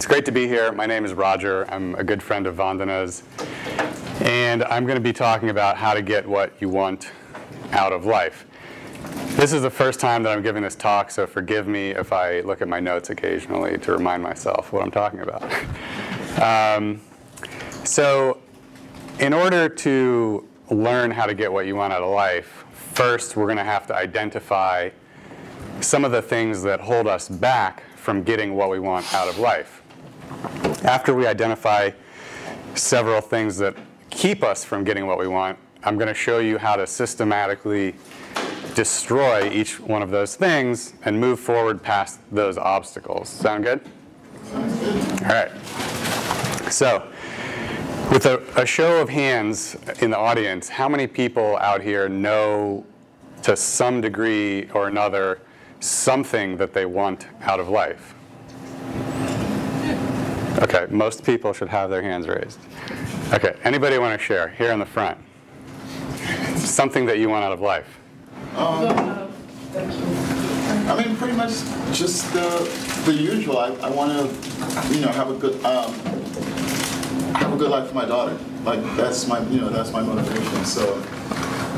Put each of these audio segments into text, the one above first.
It's great to be here. My name is Roger. I'm a good friend of Vandana's. And I'm going to be talking about how to get what you want out of life. This is the first time that I'm giving this talk, so forgive me if I look at my notes occasionally to remind myself what I'm talking about. So in order to learn how to get what you want out of life, first we're going to have to identify some of the things that hold us back from getting what we want out of life. After we identify several things that keep us from getting what we want, I'm going to show you how to systematically destroy each one of those things and move forward past those obstacles. Sound good? Sounds good. All right. So with a show of hands in the audience, how many people out here know to some degree or another something that they want out of life? Okay, most people should have their hands raised. Okay, anybody want to share? Here in the front. Something that you want out of life. I mean, pretty much just the usual. I want to, have a good life for my daughter. Like that's my motivation. So,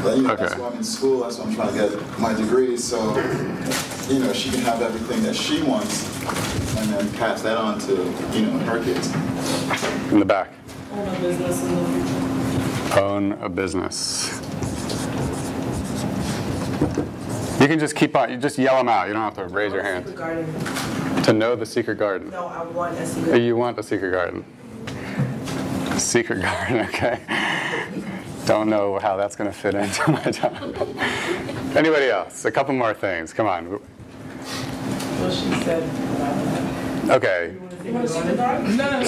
that's why I'm in school. That's why I'm trying to get my degree. So, she can have everything that she wants, and then pass that on to, her kids. In the back. Own a business in the future. Own a business. You can just keep on. You just yell them out. You don't have to raise your hand. To know the secret garden. No, I want a secret. You want the secret garden. Secret garden. Okay. Don't know how that's going to fit into my job. Anybody else? A couple more things. Come on. Well, she said. Okay. You want a secret garden? No.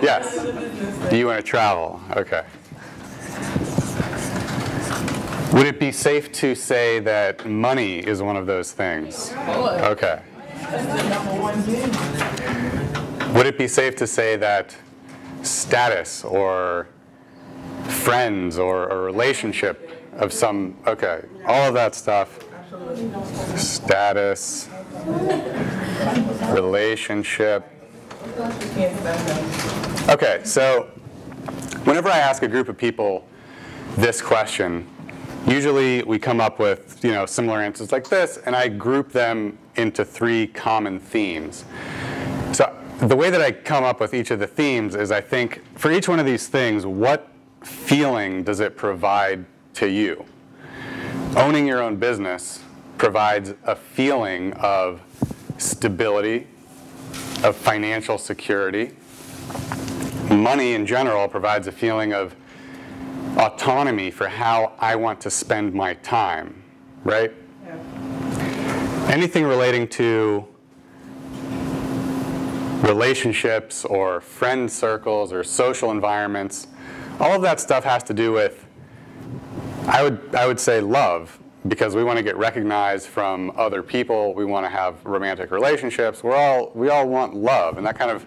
Yes. Do you want to travel? Okay. Would it be safe to say that money is one of those things? Okay. Would it be safe to say that status or friends or a relationship of some, okay, all of that stuff, status, relationship. Okay, so whenever I ask a group of people this question, usually we come up with similar answers like this, and I group them into three common themes. So the way that I come up with each of the themes is I think for each one of these things, what feeling does it provide to you? Owning your own business provides a feeling of stability, of financial security. Money in general provides a feeling of autonomy for how I want to spend my time, right? Yeah. Anything relating to relationships or friend circles or social environments, all of that stuff has to do with, I would say, love, because we want to get recognized from other people. We want to have romantic relationships. We all want love, and that kind of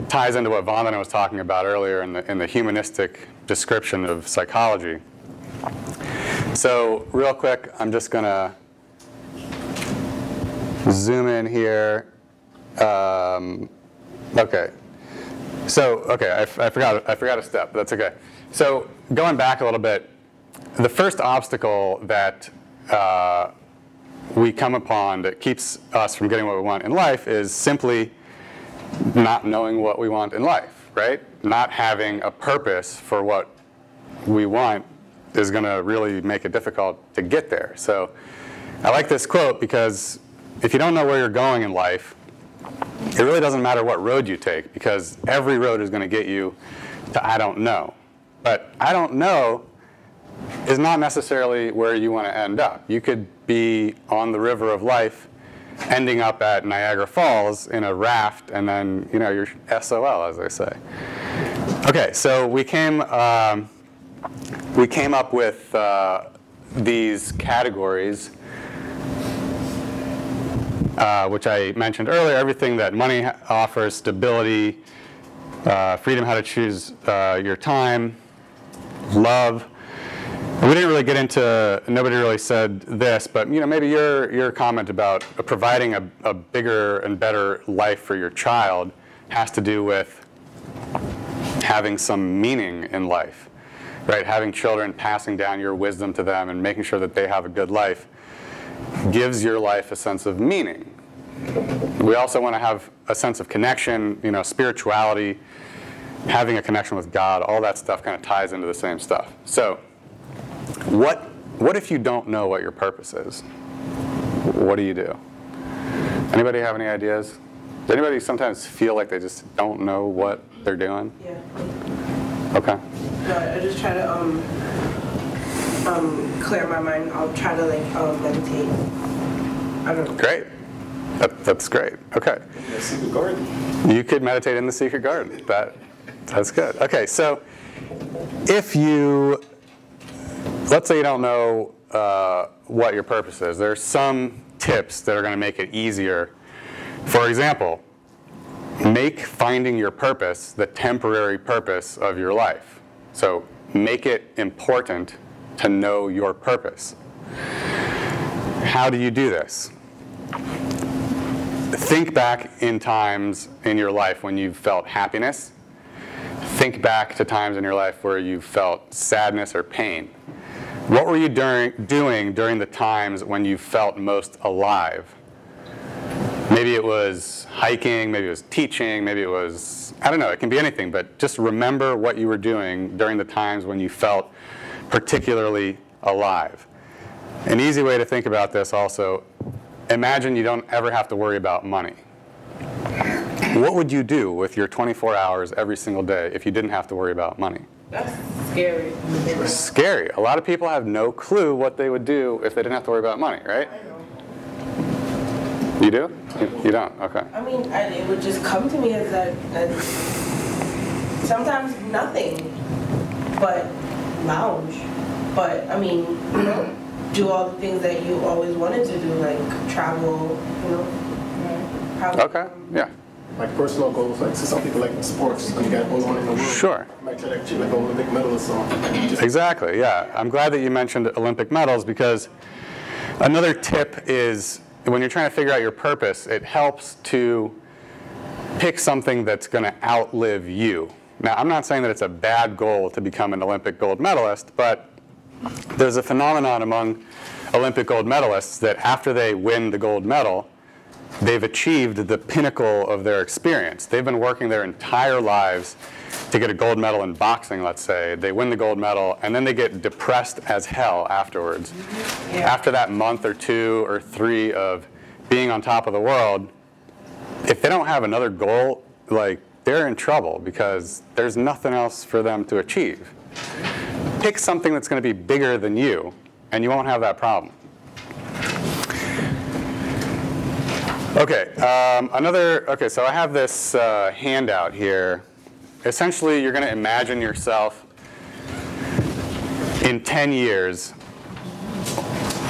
ties into what Vandana was talking about earlier in the humanistic description of psychology. So real quick, I'm just going to zoom in here. Okay. So I forgot a step. That's okay. So going back a little bit, the first obstacle that we come upon that keeps us from getting what we want in life is simply not knowing what we want in life, right? Not having a purpose for what we want is going to really make it difficult to get there. So I like this quote because if you don't know where you're going in life, it really doesn't matter what road you take, because every road is going to get you to I don't know. But I don't know is not necessarily where you want to end up. You could be on the river of life, ending up at Niagara Falls in a raft, and then you're SOL, as they say. Okay, so we came up with these categories, which I mentioned earlier. Everything that money offers: stability, freedom how to choose your time, love. We didn't really get into, nobody really said this, but maybe your comment about providing a bigger and better life for your child has to do with having some meaning in life, right? Having children, passing down your wisdom to them and making sure that they have a good life gives your life a sense of meaning. We also want to have a sense of connection, spirituality, having a connection with God, all that stuff kind of ties into the same stuff. So what if you don't know what your purpose is? What do you do? Anybody have any ideas? Does anybody sometimes feel like they just don't know what they're doing? Yeah. Okay. No, I just try to clear my mind. I'll try to meditate. I don't know. Great. That's great. Okay. The secret garden. You could meditate in the secret garden. That's good. Okay, so let's say you don't know what your purpose is. There's some tips that are going to make it easier. For example, make finding your purpose the temporary purpose of your life. So make it important to know your purpose. How do you do this? Think back in times in your life when you've felt happiness. Think back to times in your life where you felt sadness or pain. What were you doing during the times when you felt most alive? Maybe it was hiking, maybe it was teaching, maybe it was, I don't know, it can be anything, but just remember what you were doing during the times when you felt particularly alive. An easy way to think about this also, imagine you don't ever have to worry about money. What would you do with your 24 hours every single day if you didn't have to worry about money? That's scary. Scary. A lot of people have no clue what they would do if they didn't have to worry about money, right? I know. You do? You don't? Okay. I mean, it would just come to me as sometimes nothing, but lounge. But I mean, do all the things that you always wanted to do, like travel, Okay, yeah. Like personal goals, like so some people like sports and get all one in the world. Sure. Might try to achieve like Olympic medal or something. Exactly, yeah. I'm glad that you mentioned Olympic medals because another tip is when you're trying to figure out your purpose, it helps to pick something that's going to outlive you. Now, I'm not saying that it's a bad goal to become an Olympic gold medalist, but there's a phenomenon among Olympic gold medalists that after they win the gold medal, they've achieved the pinnacle of their experience. They've been working their entire lives to get a gold medal in boxing, let's say. They win the gold medal, and then they get depressed as hell afterwards. Yeah. After that month or 2 or 3 of being on top of the world, if they don't have another goal, they're in trouble because there's nothing else for them to achieve. Pick something that's going to be bigger than you, and you won't have that problem. Okay, so I have this handout here. Essentially, you're going to imagine yourself in 10 years,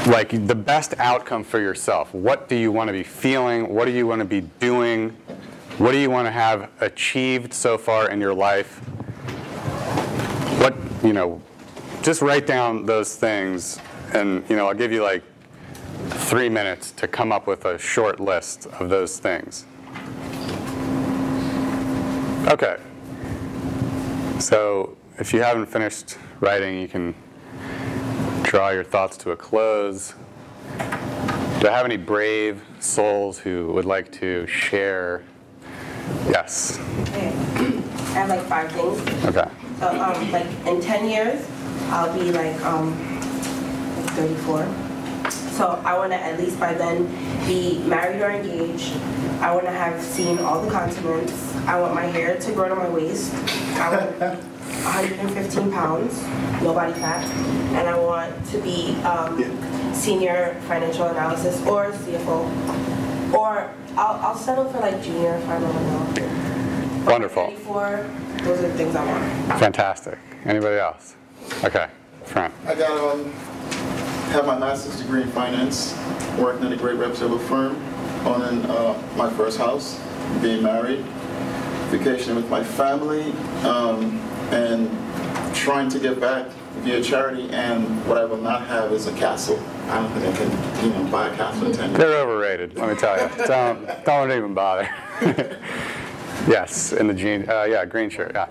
like the best outcome for yourself. What do you want to be feeling? What do you want to be doing? What do you want to have achieved so far in your life? Just write down those things, and I'll give you 3 minutes to come up with a short list of those things. Okay. So if you haven't finished writing, you can draw your thoughts to a close. Do I have any brave souls who would like to share? Yes. Okay. I have 5 things. Okay. So in 10 years, I'll be 34. So I want to at least by then be married or engaged. I want to have seen all the continents. I want my hair to grow to my waist. I want 115 pounds, no body fat. And I want to be senior financial analysis or CFO. Or I'll settle for junior if I don't know. Wonderful. 34, those are the things I want. Fantastic. Anybody else? Okay, front. I got have my master's degree in finance, working in a great reputable firm, owning my first house, being married, vacationing with my family, and trying to get back be a charity, and what I will not have is a castle. I don't think I can, you know, buy a castle in 10 years. They're overrated, let me tell you. Don't even bother. Yes, in the jean, yeah, green shirt, yeah.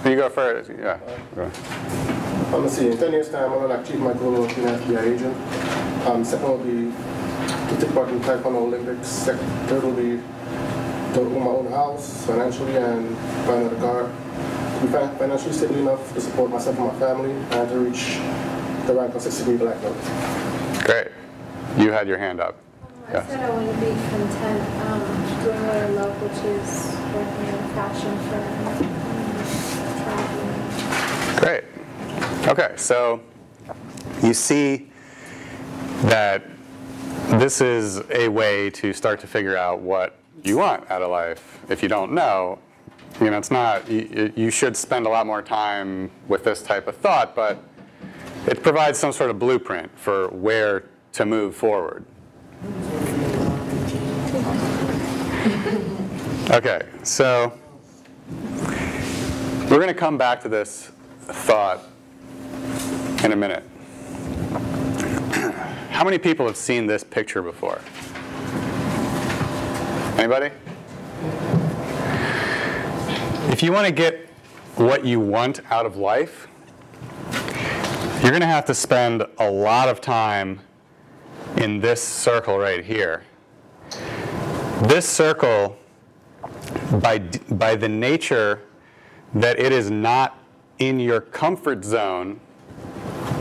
You go first, yeah. Go. I'm going to see, in 10 years' time, I'm going to achieve my goal of being an FBI agent. Second will be to take part in Taekwondo Olympics. Third will be to own my own house financially and buy another car. To be financially stable enough to support myself and my family and to reach the rank of 6th-degree black belt. Great. You had your hand up. I said I want to be content doing what I love, which is working in a fashion firm, traveling. Great. Okay, so you see that this is a way to start to figure out what you want out of life. If you don't know, you know, it's not, you should spend a lot more time with this type of thought, but it provides some sort of blueprint for where to move forward. Okay, so we're going to come back to this thought in a minute. How many people have seen this picture before? Anybody? If you want to get what you want out of life, you're going to have to spend a lot of time in this circle right here. This circle, by the nature that it is not in your comfort zone,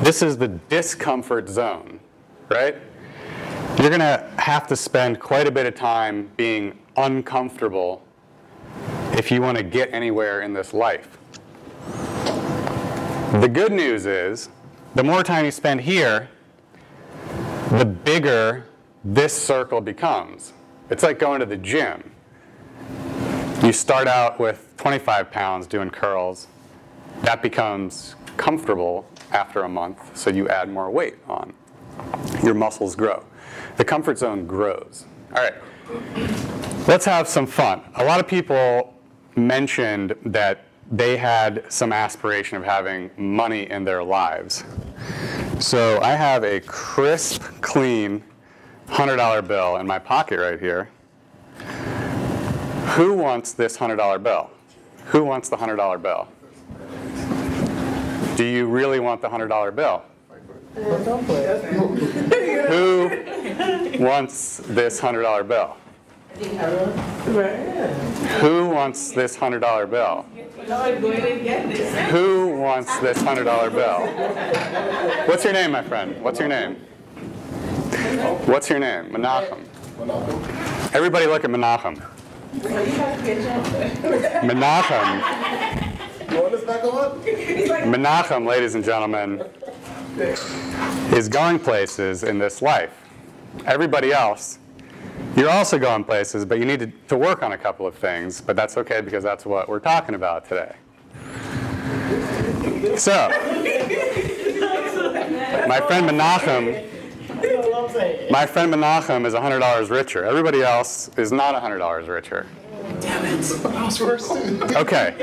this is the discomfort zone, right? You're going to have to spend quite a bit of time being uncomfortable if you want to get anywhere in this life. The good news is, the more time you spend here, the bigger this circle becomes. It's like going to the gym. You start out with 25 pounds doing curls. That becomes comfortable after a month, so you add more weight on. Your muscles grow. The comfort zone grows. All right, let's have some fun. A lot of people mentioned that they had some aspiration of having money in their lives. So I have a crisp, clean $100 bill in my pocket right here. Who wants this $100 bill? Who wants the $100 bill? Do you really want the $100 bill? Who wants this $100 bill? Who wants this $100 bill? Who wants this $100 bill? What's your name, my friend? What's your name? What's your name? Menachem. Everybody look at Menachem. Menachem. Menachem, ladies and gentlemen, is going places in this life. Everybody else, you're also going places, but you need to work on a couple of things, but that's okay because that's what we're talking about today. So, my friend Menachem is $100 richer. Everybody else is not $100 richer. Damn it, I was first. Okay.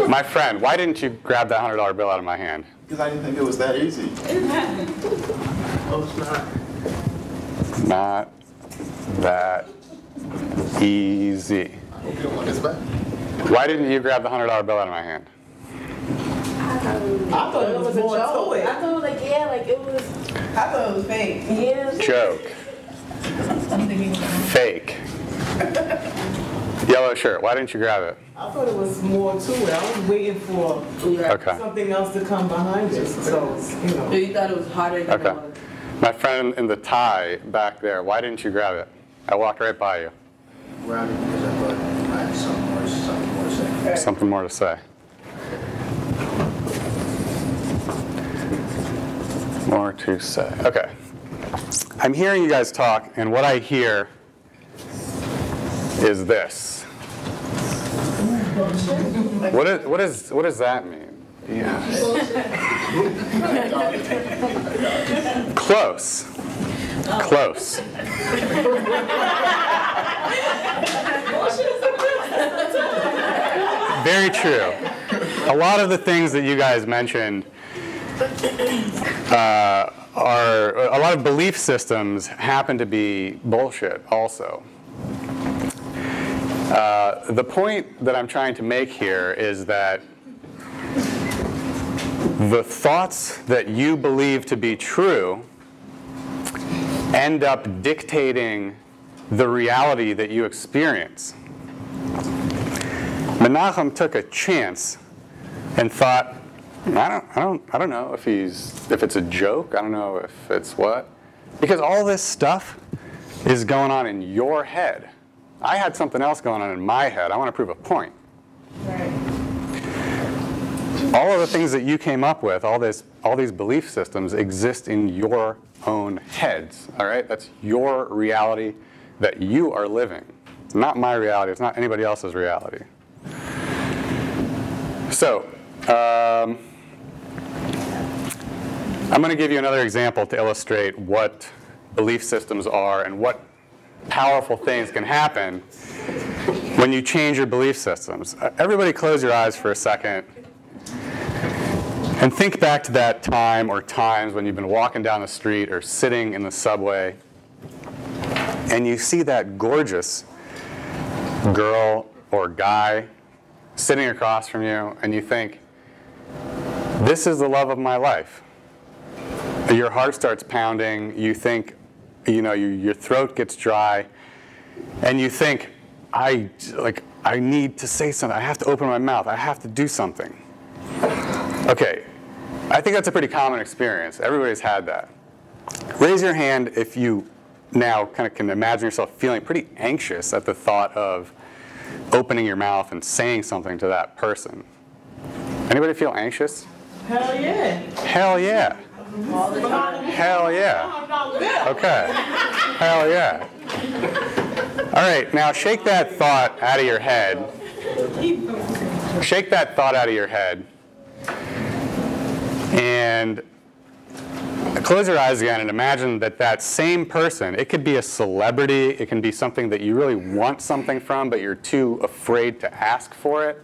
My friend, why didn't you grab that $100 bill out of my hand? Because I didn't think it was that easy. Not that easy. I hope you don't want this back. Why didn't you grab the $100 bill out of my hand? I thought it was more to it. I thought it was. I thought it was fake. Yeah. Joke. Fake. Yellow shirt. Why didn't you grab it? I thought it was more to it. I was waiting for something else to come behind it. So, you know. You thought it was harder than it was. My friend in the tie back there, why didn't you grab it? I walked right by you. Grab it because I thought I had something more to say. Something more to say. More to say. Okay. I'm hearing you guys talk, and what I hear is this. What does that mean? Yeah. Close. Close. Very true. a lot of the things that you guys mentioned are, a lot of belief systems happen to be bullshit also. The point that I'm trying to make here is that the thoughts that you believe to be true end up dictating the reality that you experience. Menachem took a chance and thought, I don't know if it's a joke. I don't know if it's what, because all this stuff is going on in your head. I had something else going on in my head. I want to prove a point. Right. All of the things that you came up with, all these belief systems exist in your own heads. All right, that's your reality that you are living. It's not my reality. It's not anybody else's reality. So, I'm going to give you another example to illustrate what belief systems are and what powerful things can happen when you change your belief systems. Everybody close your eyes for a second and think back to that time or times when you've been walking down the street or sitting in the subway and you see that gorgeous girl or guy sitting across from you and you think, this is the love of my life. Your heart starts pounding, you think, your throat gets dry, and you think, I need to say something. I have to open my mouth. I have to do something. Okay, I think that's a pretty common experience. Everybody's had that. Raise your hand if you now kind of can imagine yourself feeling pretty anxious at the thought of opening your mouth and saying something to that person. Anybody feel anxious? Hell yeah. Hell yeah. All the time. Hell yeah. Okay. Hell yeah. All right, now shake that thought out of your head. Shake that thought out of your head. And close your eyes again and imagine that that same person, it could be a celebrity, it can be something that you really want something from, but you're too afraid to ask for it.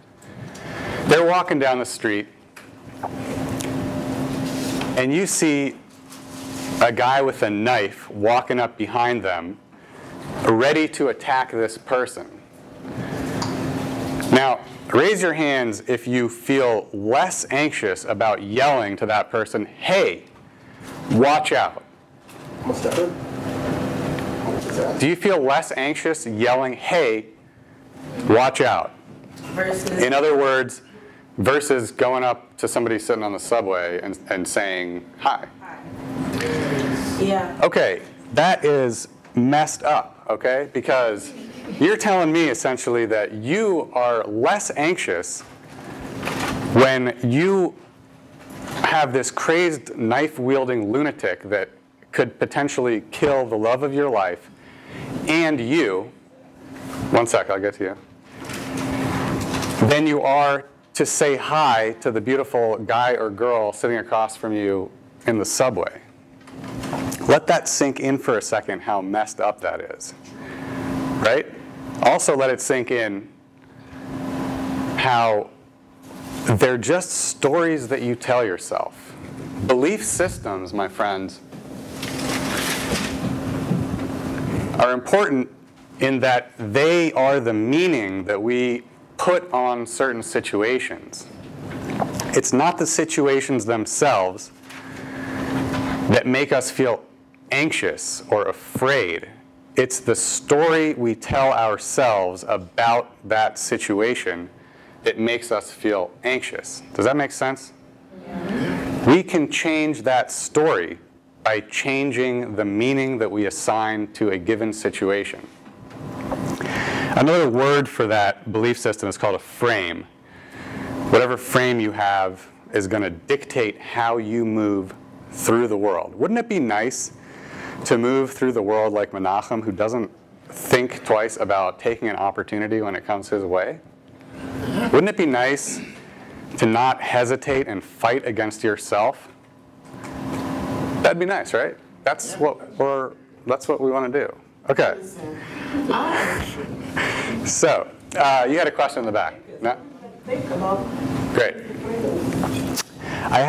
They're walking down the street, and you see a guy with a knife walking up behind them, ready to attack this person. Now, raise your hands if you feel less anxious about yelling to that person, hey, watch out. What's that? Do you feel less anxious yelling, hey, watch out? Versus. In other words, versus going up to somebody sitting on the subway and saying, hi. Yeah. Okay, that is messed up, okay? Because you're telling me essentially that you are less anxious when you have this crazed knife-wielding lunatic that could potentially kill the love of your life and you, one sec, I'll get to you, than you are to say hi to the beautiful guy or girl sitting across from you in the subway. Let that sink in for a second how messed up that is, right? Also let it sink in how they're just stories that you tell yourself. Belief systems, my friends, are important in that they are the meaning that we put on certain situations. It's not the situations themselves that make us feel anxious or afraid. It's the story we tell ourselves about that situation that makes us feel anxious. Does that make sense? Yeah. We can change that story by changing the meaning that we assign to a given situation. Another word for that belief system is called a frame. Whatever frame you have is going to dictate how you move through the world. Wouldn't it be nice to move through the world like Menachem, who doesn't think twice about taking an opportunity when it comes his way? Wouldn't it be nice to not hesitate and fight against yourself? That'd be nice, right? That's what we want to do. Okay. So, you had a question in the back. No? Think about Great. I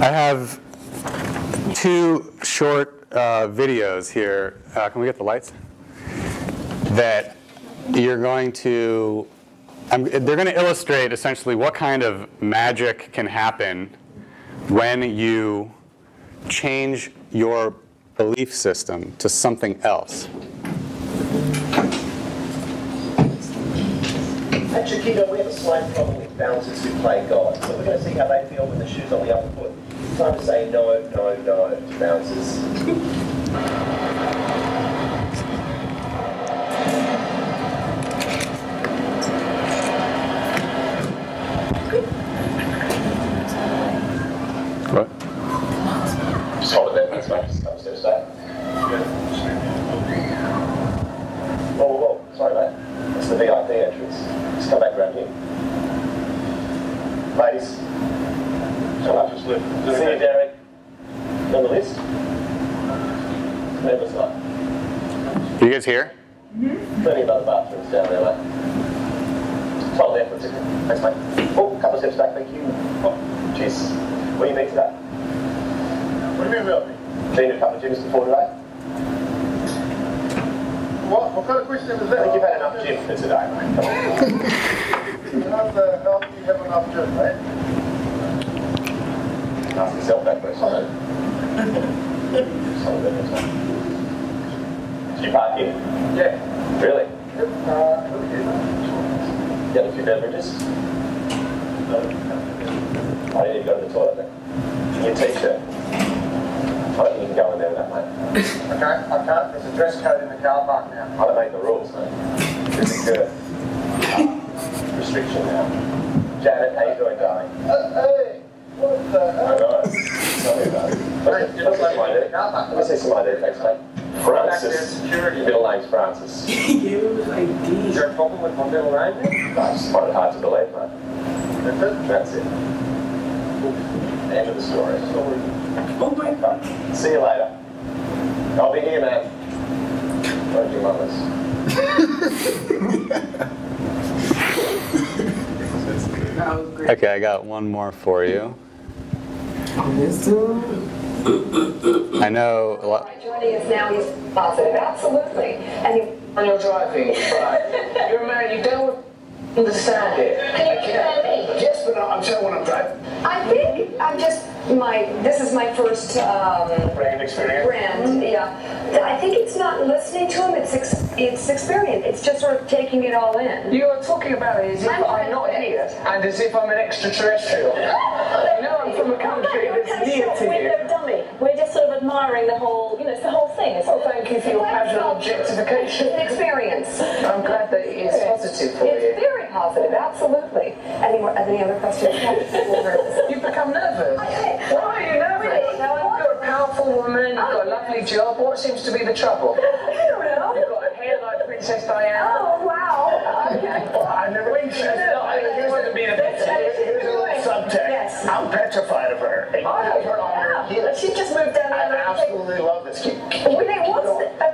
have 2 short videos here. Can we get the lights? That you're going to, they're going to illustrate essentially what kind of magic can happen when you change your belief system to something else. At Chiquito, we have a slight problem with bouncers who play God. So we're going to see how they feel when the shoe's on the other foot. Time to say no, no, no to bouncers. What? Just hold it there, that's fine. Just come step back. Whoa, whoa, whoa. Sorry, mate. That's the VIP entrance. Just come back around here. Ladies. Shall I just live? See you, Derek. On the list? Never stop. You guys here? Plenty of other bathrooms down there, mate. Just hold there for a second. Thanks, mate. Oh, couple of steps back, thank you. Oh, cheers. What do you need today? What do you mean about me? Been a couple of gyms before today? What kind of question is I think that? you've had enough gym for today, mate. Come on. How do you have enough gym, right? Ask yourself that question. Did you park here? Yeah. Really? Yep. Get a few beverages? No. I need to go to the toilet then. Your t-shirt. I don't think you can go in there with that, mate. Okay, I can't. There's a dress code in the car park now. I don't make the rules, mate. There's a restriction now. Janet, how you doing, darling? Hey! What the I hell? know. Tell me about it. Let me see some ID, thanks, mate. Francis. Your middle name's Francis. Is there a problem with my middle name? No, I just find it hard to believe, mate. That's it. End of the story. Oh my God. See you later. I'll be here, man. Where's your mother's? That was great. Okay, I got one more for you. I know a lot. Joining us now is positive, absolutely. And When you're driving, you're a man, you don't understand it. Can you tell me? Yes, but I'm telling when I'm driving. I think this is my first Brand experience. brand, yeah. I think it's not listening to him, it's experience. It's just sort of taking it all in. You are talking about it as if I'm not here and as if I'm an extraterrestrial. No, I'm from a country that's near to We're you. no dummy. We're just sort of admiring the whole, it's the whole thing. Well, thank you for your casual objectification. It's an experience. I'm glad that it is positive for It's you. very positive, absolutely. Any other questions? You've become nervous. Why are you nervous? You're a powerful woman, you've got a lovely job. What seems to be the trouble? I don't know. You've got a hair like Princess Diana. Oh, wow. Okay. Well, I never Princess Diana. Here's what being a bit. Here's a little subtext. Yes. I'm petrified of her. I have her honor here. She just moved down I there. absolutely love this kid.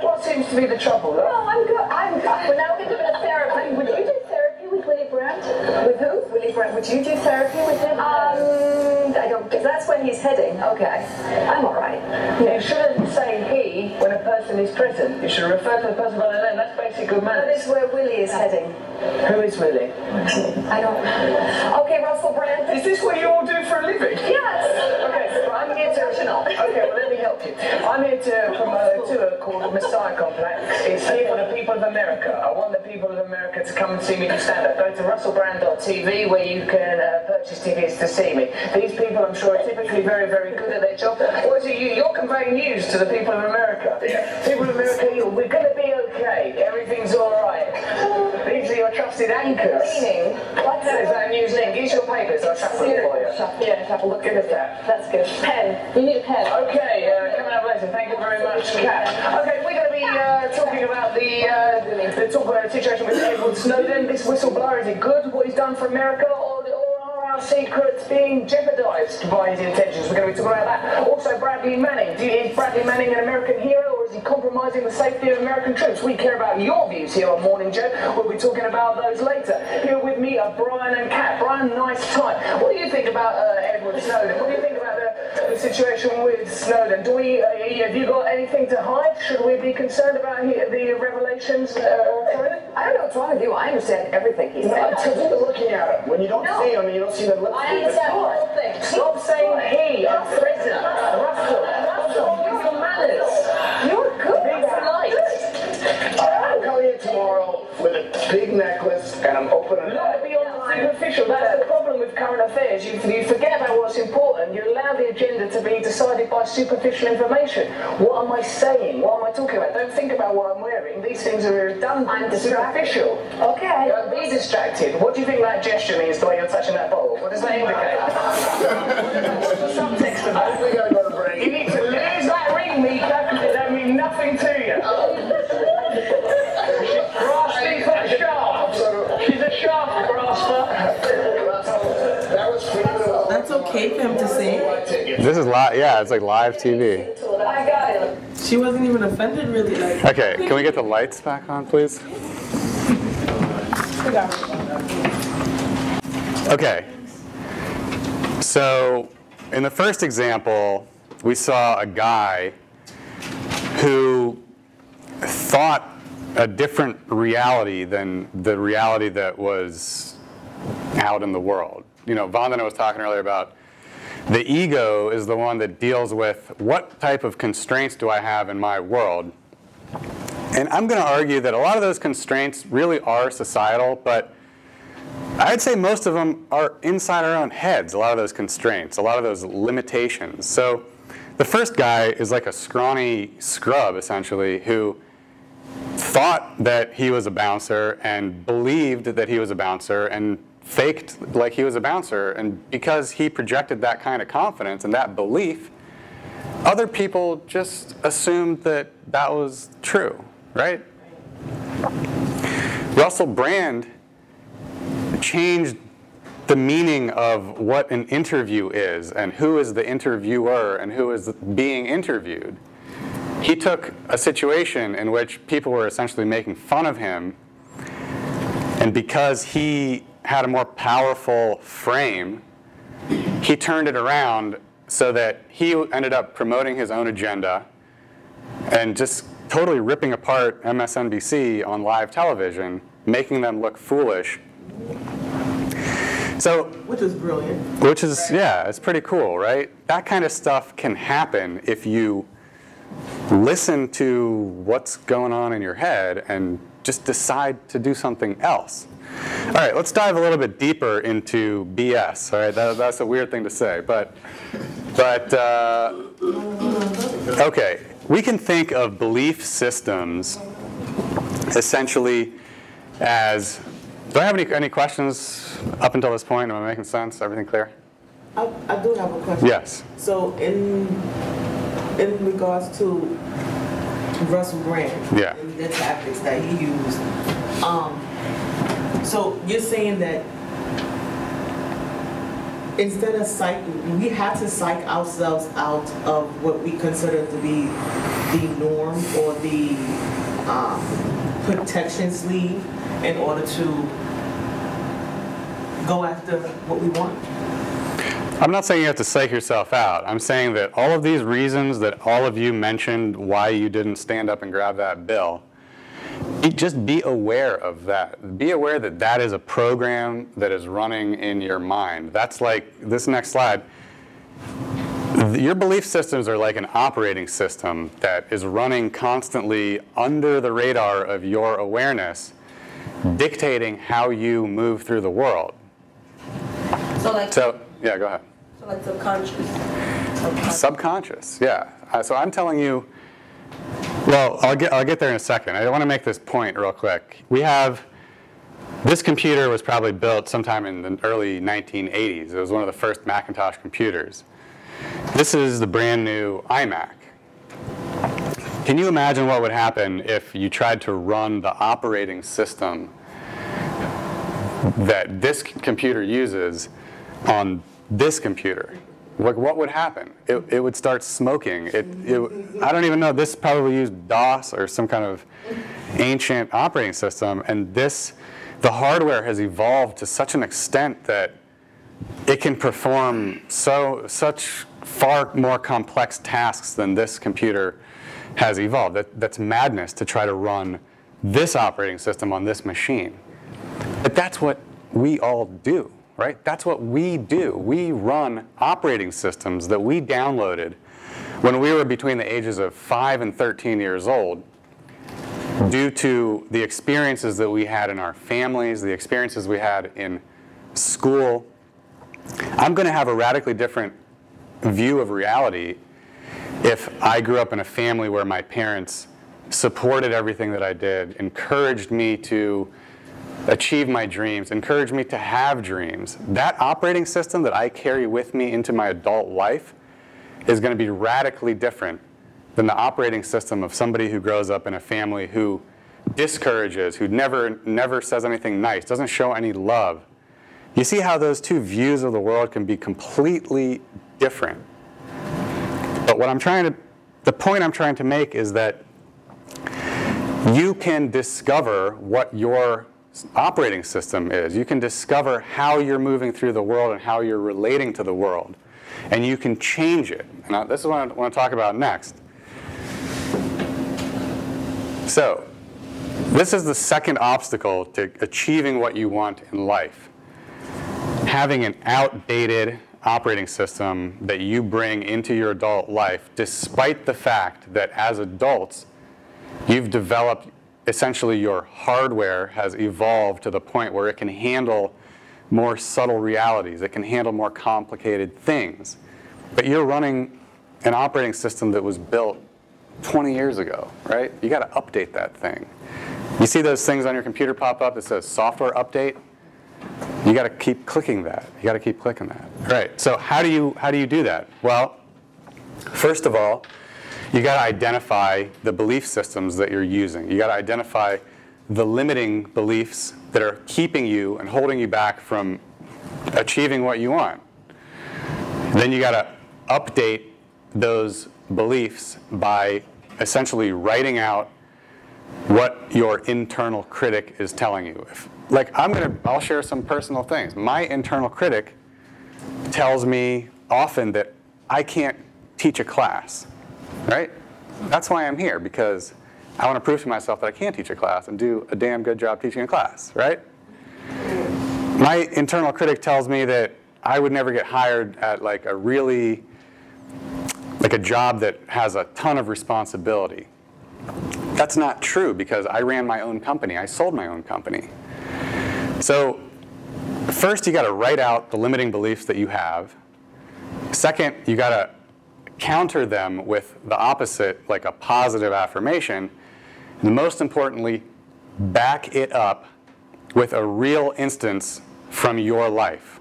What seems to be the trouble, though? No, I'm good. We're now going to do a bit of therapy. Would you do therapy with Willie Brandt? With who? Willie Brandt. Would you do therapy with him? I don't, because that's when he's heading. Okay. I'm all right. You shouldn't say he when a person is present. You should refer to the person by their name. That's basic good manners. That is where Willie is heading. Who is Willie? I don't. Okay, Russell Brand. Is this what you all do for a living? Yes. Okay, well, I'm here to. Okay, well, let me help you. I'm here to promote a tour called the Messiah Complex. It's here for the people of America. I want the people of America to come and see me do stand-up. Go to russellbrand.tv where you can purchase tickets to see me. These people, I'm sure, are typically very, very good at their job. Or is it you? You're conveying news to the people of America. People of America, we're going to be okay. Everything's all right. These are your trusted anchors. Meaning? What is that news link? Use your papers. I'll shuffle it for you. Yeah, shuffle. Look at that. That's good. Pen. You need a pen. Okay, coming up later. Thank you very much, Kat. Okay, we're going to be talking about the situation with Edward Snowden. This whistleblower, is it good what he's done for America, or our secrets being jeopardized by his intentions. We're going to be talking about that. Also, Bradley Manning. Is Bradley Manning an American hero, or is he compromising the safety of American troops? We care about your views here on Morning Joe. We'll be talking about those later. Here with me are Brian and Kat. Brian, nice time. What do you think about Edward Snowden? What do you think about the situation with Snowden? Have you got anything to hide? Should we be concerned about the revelations? I don't know what's wrong with you. I understand everything he said. Because you're looking at him. When you don't see him, you don't see the lips. I understand the whole thing. Stop saying he. I'm Fraser. Russell. Use your manners. You're good. Big light. I'm coming in tomorrow with a big necklace, and I'm opening up. Superficial. That's the problem with current affairs. You forget about what's important. You allow the agenda to be decided by superficial information. What am I saying? What am I talking about? Don't think about what I'm wearing. These things are redundant. I'm superficial. Okay. Don't be distracted. What do you think that gesture means the way you're touching that bottle? What does that indicate? What's the subtext of that? You need to lose that ring, Mika, because that means nothing to you. She's grasping for the shaft. She's a shaft grasper. That's okay for him to say. This is live. Yeah, it's like live TV. I got it. She wasn't even offended, really. Like. Okay, can we get the lights back on, please? Okay. So, in the first example, we saw a guy who thought a different reality than the reality that was out in the world. You know, Vandana was talking earlier about the ego is the one that deals with what type of constraints do I have in my world. And I'm going to argue that a lot of those constraints really are societal, but I'd say most of them are inside our own heads, a lot of those constraints, a lot of those limitations. So the first guy is like a scrawny scrub, essentially, who thought that he was a bouncer and believed that he was a bouncer and faked like he was a bouncer. And because he projected that kind of confidence and that belief, other people just assumed that that was true, right? Russell Brand changed the meaning of what an interview is and who is the interviewer and who is being interviewed. He took a situation in which people were essentially making fun of him, and because he had a more powerful frame, he turned it around so that he ended up promoting his own agenda and just totally ripping apart MSNBC on live television, making them look foolish. So, which is brilliant. Which is, yeah, it's pretty cool, right? That kind of stuff can happen if you listen to what's going on in your head and just decide to do something else. All right, let's dive a little bit deeper into BS. All right, that's a weird thing to say, but okay, we can think of belief systems essentially as. Do I have any questions up until this point? Am I making sense? Everything clear? I do have a question. Yes. So in regards to Russell Brand, yeah, and the tactics that he used, so you're saying that instead of we have to psych ourselves out of what we consider to be the norm or the protection sleeve in order to go after what we want? I'm not saying you have to psych yourself out. I'm saying that all of these reasons that all of you mentioned why you didn't stand up and grab that bill, just be aware of that. Be aware that that is a program that is running in your mind. That's like this next slide. Your belief systems are like an operating system that is running constantly under the radar of your awareness, dictating how you move through the world. So yeah, go ahead. So like subconscious. Subconscious, yeah. So I'm telling you, well, I'll get there in a second. I want to make this point real quick. We have, this computer was probably built sometime in the early 1980s. It was one of the first Macintosh computers. This is the brand new iMac. Can you imagine what would happen if you tried to run the operating system that this computer uses on this computer, like what would happen? It would start smoking. I don't even know, this probably used DOS or some kind of ancient operating system, and the hardware has evolved to such an extent that it can perform such far more complex tasks than this computer has evolved. That's madness to try to run this operating system on this machine. But that's what we all do, right? That's what we do. We run operating systems that we downloaded when we were between the ages of 5 and 13 years old due to the experiences that we had in our families, the experiences we had in school. I'm going to have a radically different view of reality if I grew up in a family where my parents supported everything that I did, encouraged me to achieve my dreams, encouraged me to have dreams. That operating system that I carry with me into my adult life is going to be radically different than the operating system of somebody who grows up in a family who discourages, who never says anything nice, doesn't show any love. You see how those two views of the world can be completely different. But the point I'm trying to make is that you can discover what your operating system is. You can discover how you're moving through the world and how you're relating to the world. And you can change it. And this is what I want to talk about next. So, this is the second obstacle to achieving what you want in life. Having an outdated operating system that you bring into your adult life, despite the fact that as adults, you've developed, essentially your hardware has evolved to the point where it can handle more subtle realities. It can handle more complicated things. But you're running an operating system that was built 20 years ago, right? You got to update that thing. You see those things on your computer pop up that says software update? You got to keep clicking that. You got to keep clicking that. Right. So how do you do that? Well, first of all, you got to identify the belief systems that you're using. You got to identify the limiting beliefs that are keeping you and holding you back from achieving what you want. Then you got to update those beliefs by essentially writing out what your internal critic is telling you. I'll share some personal things. My internal critic tells me often that I can't teach a class, right? That's why I'm here, because I want to prove to myself that I can teach a class and do a damn good job teaching a class, right? My internal critic tells me that I would never get hired at a job that has a ton of responsibility. That's not true, because I ran my own company. I sold my own company. So first, you got to write out the limiting beliefs that you have. Second, you got to counter them with the opposite, like a positive affirmation. And most importantly, back it up with a real instance from your life,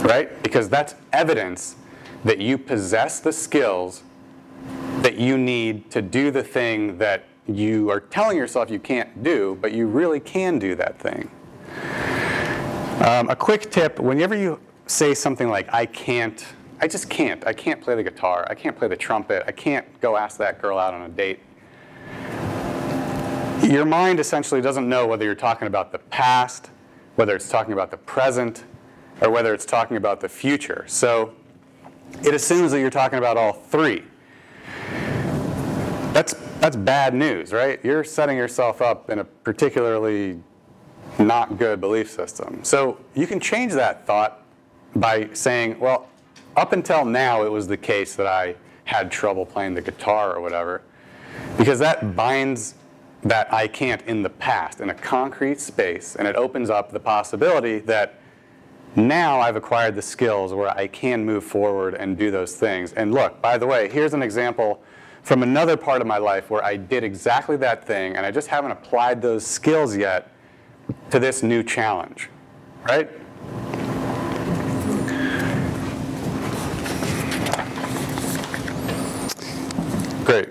right? Because that's evidence that you possess the skills that you need to do the thing that you are telling yourself you can't do, but you really can do that thing. A quick tip, whenever you say something like, I just can't. I can't play the guitar. I can't play the trumpet. I can't go ask that girl out on a date. Your mind essentially doesn't know whether you're talking about the past, whether it's talking about the present, or whether it's talking about the future. So it assumes that you're talking about all three. That's bad news, right? You're setting yourself up in a particularly not good belief system. So you can change that thought by saying, well, up until now it was the case that I had trouble playing the guitar or whatever, because that binds that I can't in the past in a concrete space, and it opens up the possibility that now I've acquired the skills where I can move forward and do those things. And look, by the way, here's an example from another part of my life where I did exactly that thing, and I just haven't applied those skills yet to this new challenge, right? Great.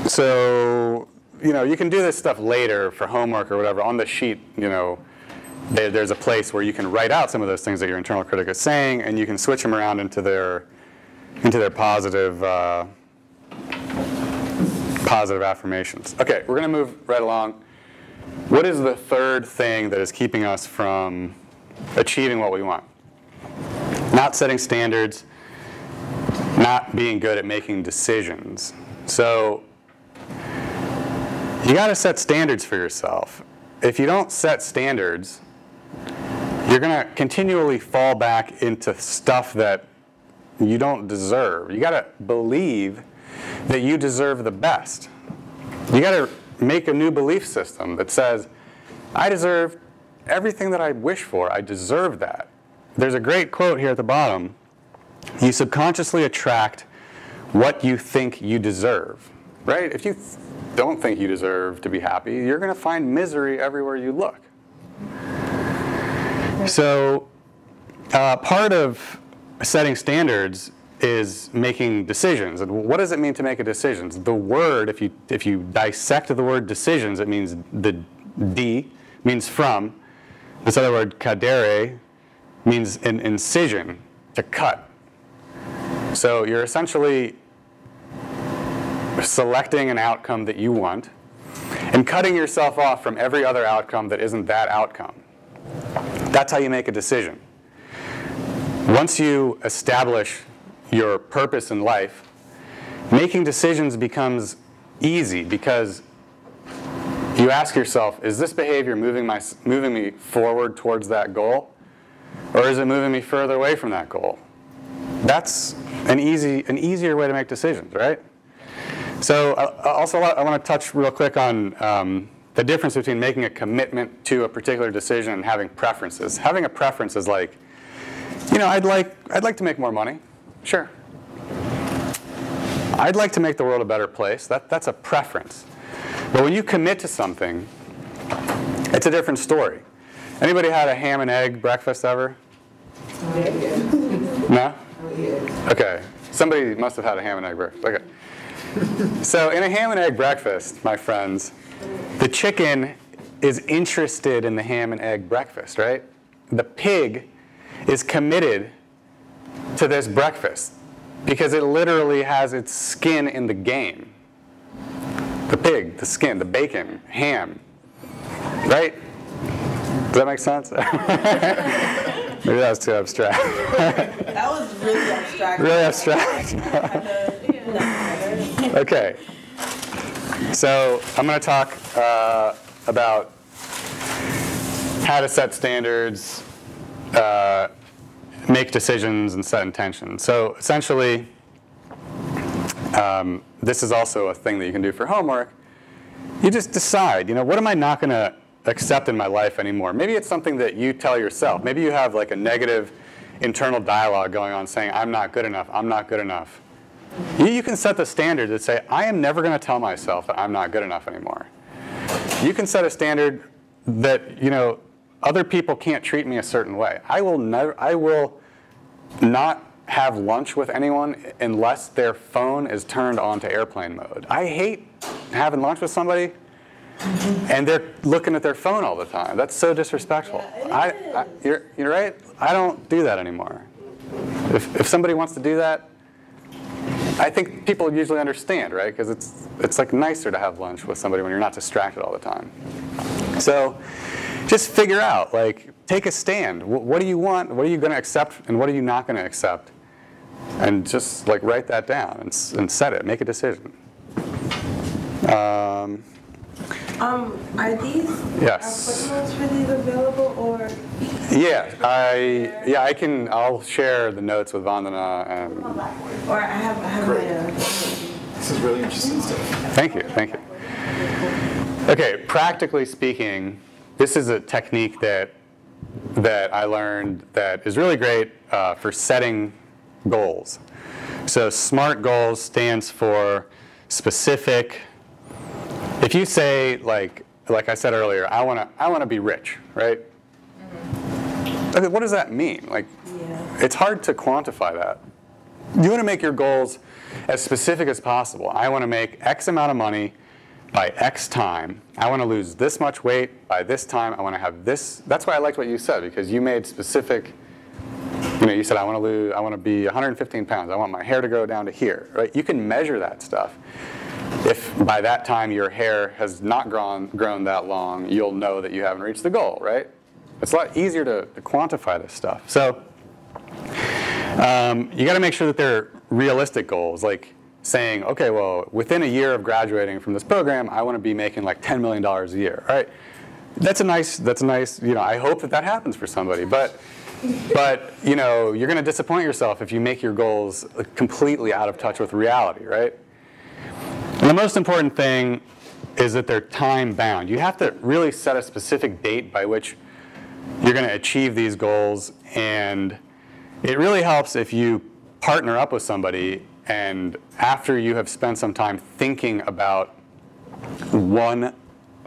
So, you can do this stuff later for homework or whatever. On the sheet, there's a place where you can write out some of those things that your internal critic is saying, and you can switch them around into their positive positive affirmations. Okay, we're going to move right along. What is the third thing that is keeping us from achieving what we want? Not setting standards, not being good at making decisions. So you got to set standards for yourself. If you don't set standards, you're going to continually fall back into stuff that you don't deserve. You got to believe that you deserve the best. You got to make a new belief system that says, I deserve everything that I wish for. I deserve that. There's a great quote here at the bottom. You subconsciously attract what you think you deserve, right? If you don't think you deserve to be happy, you're going to find misery everywhere you look. So part of setting standards is making decisions. And what does it mean to make a decision? The word, if you dissect the word decisions, it means the D means from. This other word, cadere, means an incision, to cut. So you're essentially selecting an outcome that you want and cutting yourself off from every other outcome that isn't that outcome. That's how you make a decision. Once you establish your purpose in life, making decisions becomes easy because you ask yourself, is this behavior moving me forward towards that goal? Or is it moving me further away from that goal? That's an easier way to make decisions, right? So also I want to touch real quick on the difference between making a commitment to a particular decision and having preferences. Having a preference is like, you know, I'd like to make more money. Sure. I'd like to make the world a better place. That's a preference. But when you commit to something, it's a different story. Anybody had a ham and egg breakfast ever? No? Okay. Somebody must have had a ham and egg breakfast. Okay. So in a ham and egg breakfast, my friends, the chicken is interested in the ham and egg breakfast, right? The pig is committed to this breakfast because it literally has its skin in the game. The pig, the skin, the bacon, ham, right? Does that make sense? Maybe that was too abstract. That was really abstract. Really abstract. Okay. So I'm going to talk about how to set standards, make decisions, and set intentions. So essentially, this is also a thing that you can do for homework. You just decide, you know, what am I not going to accept in my life anymore? Maybe it's something that you tell yourself. Maybe you have like a negative internal dialogue going on saying, I'm not good enough, I'm not good enough. You can set the standard that say, I am never going to tell myself that I'm not good enough anymore. You can set a standard that, you know, other people can't treat me a certain way. I will not have lunch with anyone unless their phone is turned on to airplane mode. I hate having lunch with somebody and they're looking at their phone all the time. That's so disrespectful. Yeah, you're right. I don't do that anymore. If somebody wants to do that, I think people usually understand, right? Because it's like nicer to have lunch with somebody when you're not distracted all the time. So just figure out, like, take a stand. What do you want? What are you going to accept, and what are you not going to accept? And just like write that down and set it. Make a decision. Are these footnotes for these available, or? Yeah, I can. I'll share the notes with Vandana and. Or I have my. This is really interesting stuff. Thank you. Okay, practically speaking, this is a technique that I learned that is really great for setting goals. So SMART goals stands for specific. If you say, like I said earlier, I want to be rich, right? Okay, what does that mean? Like, it's hard to quantify that. You want to make your goals as specific as possible. I want to make X amount of money by X time. I want to lose this much weight by this time. I want to have this. That's why I liked what you said, because you made specific, you said I want to be 115 pounds. I want my hair to go down to here, right? You can measure that stuff. If by that time your hair has not grown that long, you'll know that you haven't reached the goal, right? It's a lot easier to quantify this stuff. So you got to make sure that they're realistic goals, like saying, okay, well, within a year of graduating from this program, I want to be making like $10 million a year, right? That's a nice, I hope that happens for somebody, but you're going to disappoint yourself if you make your goals completely out of touch with reality, right? And the most important thing is that they're time bound. You have to really set a specific date by which you're going to achieve these goals, and it really helps if you partner up with somebody, and after you have spent some time thinking about one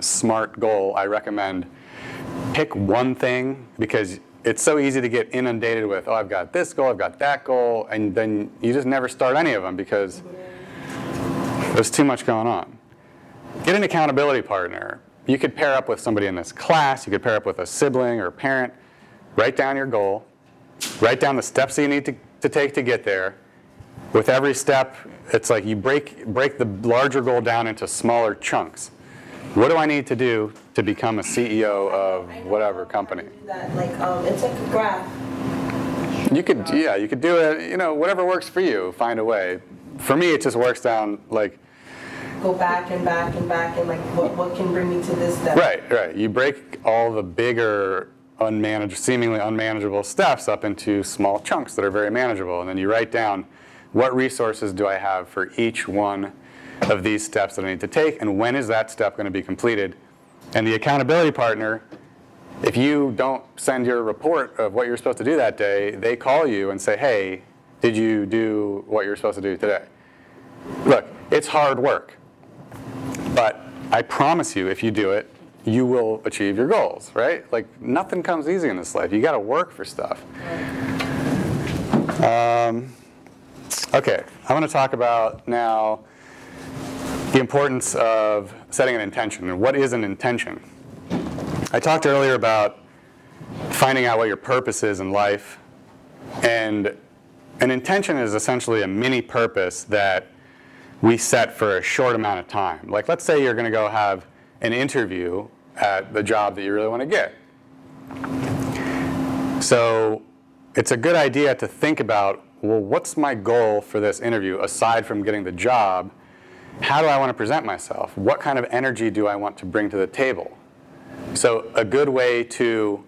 SMART goal, I recommend pick one thing, because it's so easy to get inundated with, oh, I've got this goal, I've got that goal, and then you just never start any of them because there's too much going on. Get an accountability partner. You could pair up with somebody in this class, you could pair up with a sibling or a parent, write down your goal, write down the steps that you need to take to get there. With every step, it's like you break the larger goal down into smaller chunks. What do I need to do to become a CEO of whatever company? It's like a graph. You could do it, whatever works for you, find a way. For me, it just works down like, go back and back and back, and like what can bring me to this step. Right. You break all the bigger, seemingly unmanageable steps up into small chunks that are very manageable, and then you write down what resources do I have for each one of these steps that I need to take, and when is that step going to be completed. And the accountability partner, if you don't send your report of what you're supposed to do that day, they call you and say, hey, did you do what you're supposed to do today? Look, it's hard work, but I promise you, if you do it, you will achieve your goals, right? Like, nothing comes easy in this life. You got to work for stuff. Okay, I want to talk about now the importance of setting an intention. And what is an intention? I talked earlier about finding out what your purpose is in life. And an intention is essentially a mini purpose that we set for a short amount of time. Like, let's say you're going to go have an interview at the job that you really want to get. So it's a good idea to think about, well, what's my goal for this interview aside from getting the job? How do I want to present myself? What kind of energy do I want to bring to the table? So a good way to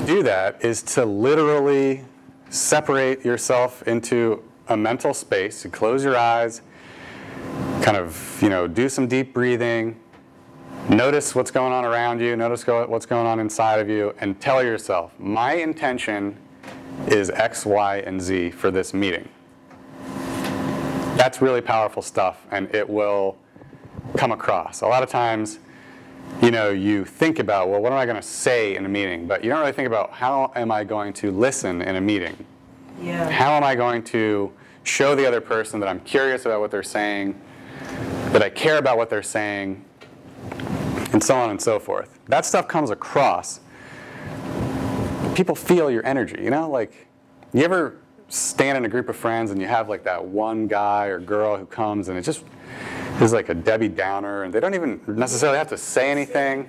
do that is to literally separate yourself into a mental space. You close your eyes, kind of, do some deep breathing, notice what's going on around you, notice what's going on inside of you, and tell yourself, my intention is X, Y, and Z for this meeting. That's really powerful stuff, and it will come across. A lot of times, you think about, well, what am I going to say in a meeting? But you don't really think about, how am I going to listen in a meeting? Yeah. How am I going to show the other person that I'm curious about what they're saying, that I care about what they're saying, and so on and so forth. That stuff comes across. People feel your energy, like, you ever stand in a group of friends and you have like that one guy or girl who comes and it just is like a Debbie Downer, and they don't even necessarily have to say anything,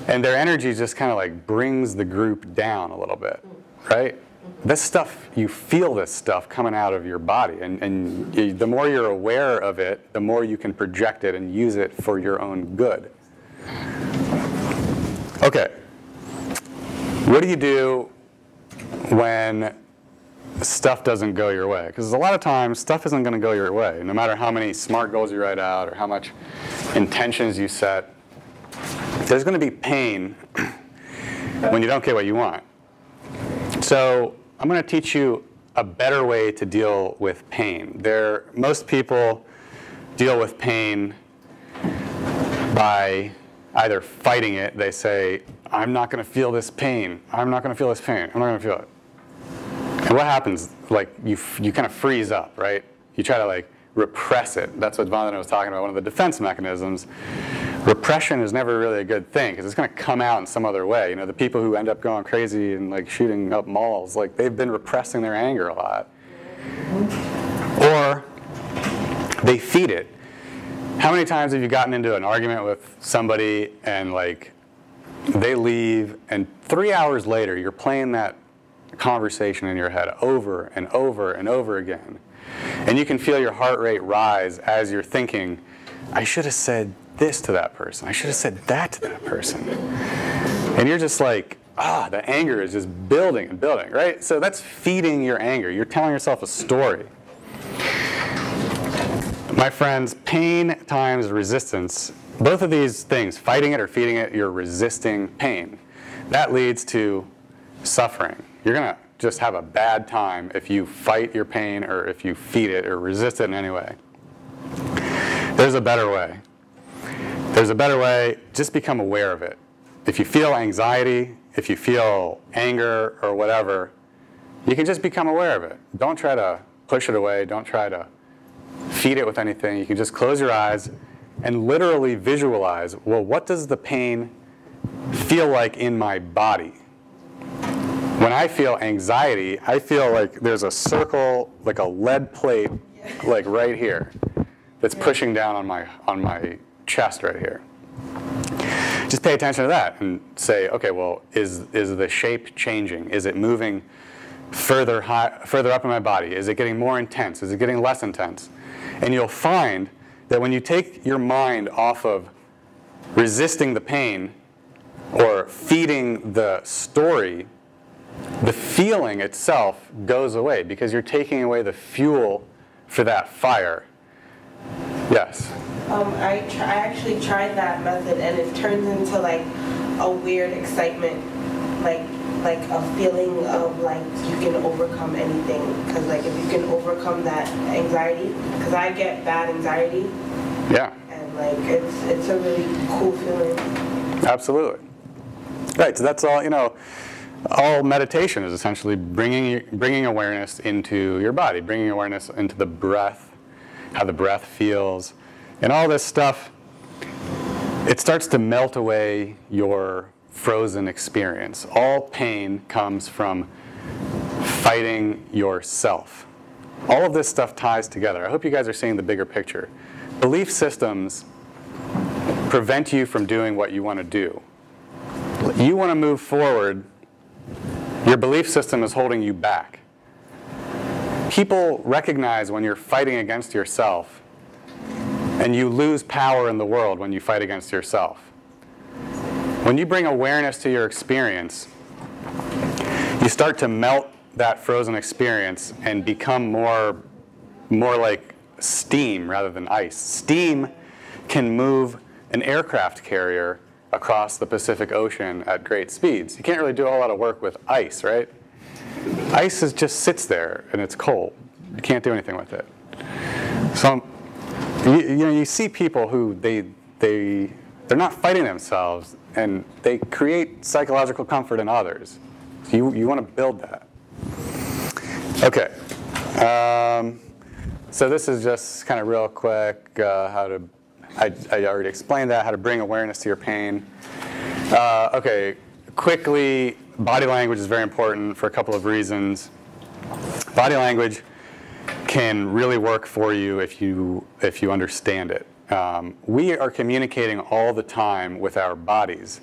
and their energy just kind of like brings the group down a little bit, right? This stuff, you feel this stuff coming out of your body, and the more you're aware of it, the more you can project it and use it for your own good. Okay. What do you do when stuff doesn't go your way? Because a lot of times, stuff isn't going to go your way. No matter how many SMART goals you write out or how much intentions you set, there's going to be pain when you don't get what you want. So I'm going to teach you a better way to deal with pain. Most people deal with pain by either fighting it. They say, I'm not going to feel this pain. I'm not going to feel this pain. I'm not going to feel it. And what happens? Like, you kind of freeze up, right? You try to like repress it. That's what Vandana was talking about, one of the defense mechanisms. Repression is never really a good thing because it's going to come out in some other way. You know, the people who end up going crazy and like shooting up malls, like they've been repressing their anger a lot. Or they feed it. How many times have you gotten into an argument with somebody and like they leave and 3 hours later you're playing that conversation in your head over and over and over again. And you can feel your heart rate rise as you're thinking, I should have said this to that person. I should have said that to that person. And you're just like, the anger is just building and building, right? So that's feeding your anger. You're telling yourself a story. My friends, pain times resistance, both of these things, fighting it or feeding it, you're resisting pain. That leads to suffering. You're going to just have a bad time if you fight your pain or if you feed it or resist it in any way. There's a better way. There's a better way. Just become aware of it. If you feel anxiety, if you feel anger or whatever, you can just become aware of it. Don't try to push it away. Don't try to feed it with anything. You can just close your eyes and literally visualize, well, what does the pain feel like in my body? When I feel anxiety, I feel like there's a circle, like a lead plate, like right here, that's pushing down on my chest right here. Just pay attention to that and say, okay, well, is the shape changing? Is it moving further up in my body? Is it getting more intense? Is it getting less intense? And you'll find that when you take your mind off of resisting the pain or feeding the story, the feeling itself goes away because you're taking away the fuel for that fire. Yes? I actually tried that method and it turns into like a weird excitement, like a feeling of like you can overcome anything. Because like if you can overcome that anxiety, because I get bad anxiety. Yeah. And like it's a really cool feeling. Absolutely. Right. So that's all. You know, all meditation is essentially bringing awareness into your body, bringing awareness into the breath, how the breath feels, and all this stuff. It starts to melt away your frozen experience. All pain comes from fighting yourself. All of this stuff ties together. I hope you guys are seeing the bigger picture. Belief systems prevent you from doing what you want to do. You want to move forward. Your belief system is holding you back. People recognize when you're fighting against yourself, and you lose power in the world when you fight against yourself. When you bring awareness to your experience, you start to melt that frozen experience and become more like steam rather than ice. Steam can move an aircraft carrier across the Pacific Ocean at great speeds. You can't really do a whole lot of work with ice, right? Ice just sits there and it's cold. You can't do anything with it. So you see people who they're not fighting themselves and they create psychological comfort in others. So you want to build that. Okay. So this is just kind of real quick I already explained that, how to bring awareness to your pain. Okay, quickly, body language is very important for a couple of reasons. Body language can really work for you if you understand it. We are communicating all the time with our bodies.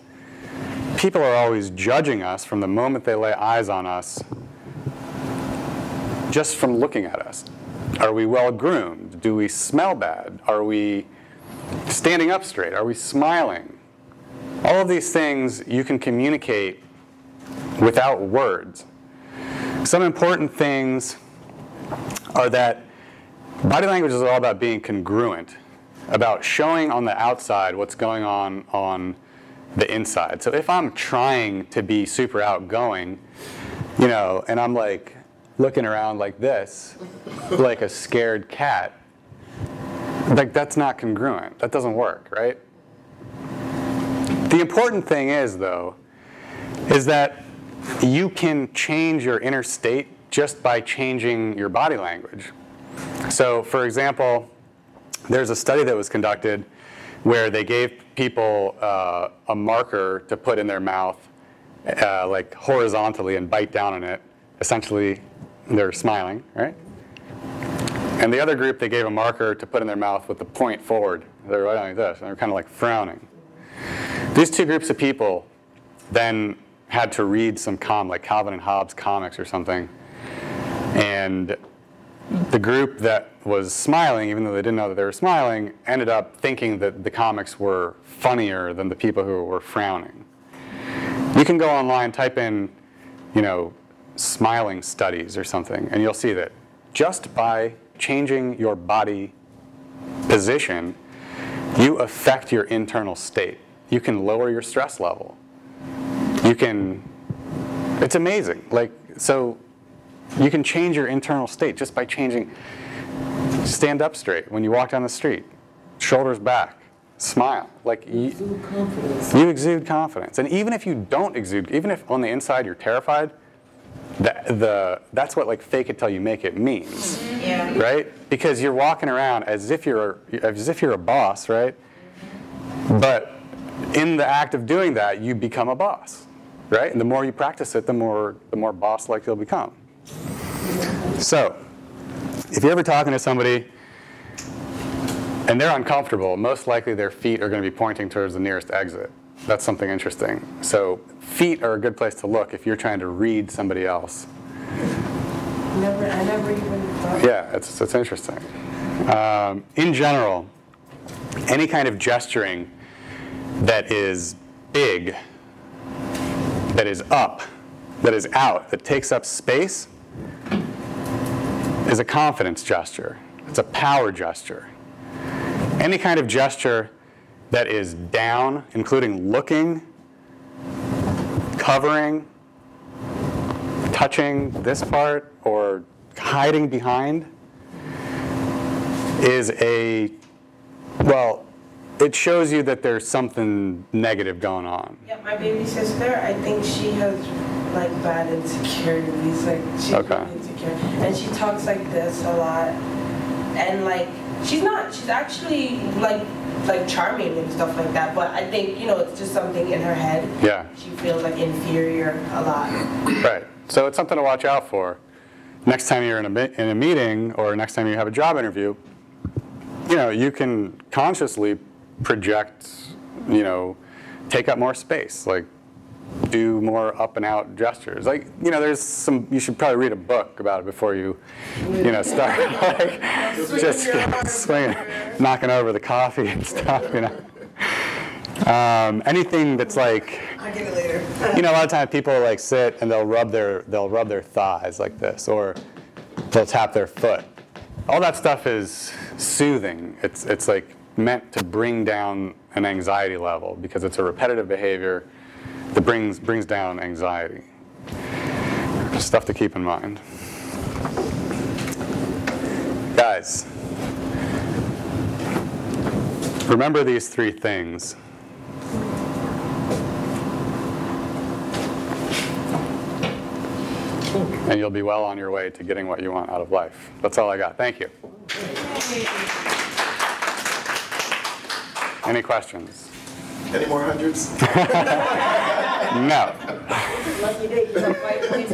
People are always judging us from the moment they lay eyes on us, just from looking at us. Are we well groomed? Do we smell bad? Are we standing up straight? Are we smiling? All of these things you can communicate without words. Some important things are that body language is all about being congruent, about showing on the outside what's going on the inside. So if I'm trying to be super outgoing, and I'm like looking around like this, like a scared cat, like that's not congruent. That doesn't work, right? The important thing is, though, is that you can change your inner state just by changing your body language. So, for example, there's a study that was conducted where they gave people a marker to put in their mouth, like horizontally, and bite down on it. Essentially, they're smiling, right? And the other group, they gave a marker to put in their mouth with the point forward. They're right like this, and they're kind of like frowning. These two groups of people then had to read some like Calvin and Hobbes comics or something. And the group that was smiling, even though they didn't know that they were smiling, ended up thinking that the comics were funnier than the people who were frowning. You can go online, type in, smiling studies or something, and you'll see that just by changing your body position, you affect your internal state. You can lower your stress level. It's amazing. So you can change your internal state just by changing. Stand up straight when you walk down the street, shoulders back, smile. You exude confidence. You exude confidence. And even if you don't exude, even if on the inside you're terrified, that's what fake it till you make it means, right? Because you're walking around as if you're a boss, right? But in the act of doing that, you become a boss, right? And the more you practice it, the more boss-like you'll become. So, if you're ever talking to somebody and they're uncomfortable, most likely their feet are going to be pointing towards the nearest exit. That's something interesting. So feet are a good place to look if you're trying to read somebody else. I never even thought. Yeah, it's interesting. In general, any kind of gesturing that is big, that is up, that is out, that takes up space, is a confidence gesture. It's a power gesture. Any kind of gesture that is down, including looking, covering, touching this part, or hiding behind, is it shows you that there's something negative going on. Yeah, my baby sister, I think she has bad insecurities. She's really insecure. And she talks like this a lot. And she's actually charming and stuff like that, but I think, it's just something in her head. Yeah. She feels inferior a lot. Right. So it's something to watch out for. Next time you're in a meeting or next time you have a job interview, you can consciously project, take up more space, do more up and out gestures. There's you should probably read a book about it before you, start just swinging, knocking over the coffee and stuff, Anything that's I'll get it later. a lot of times people sit and they'll rub their thighs like this, or they'll tap their foot. All that stuff is soothing. It's meant to bring down an anxiety level because it's a repetitive behavior that brings down anxiety. Stuff to keep in mind. Guys, remember these three things. And you'll be well on your way to getting what you want out of life. That's all I got. Thank you. Any questions? Any more hundreds? No. Lucky day, you have 5 points.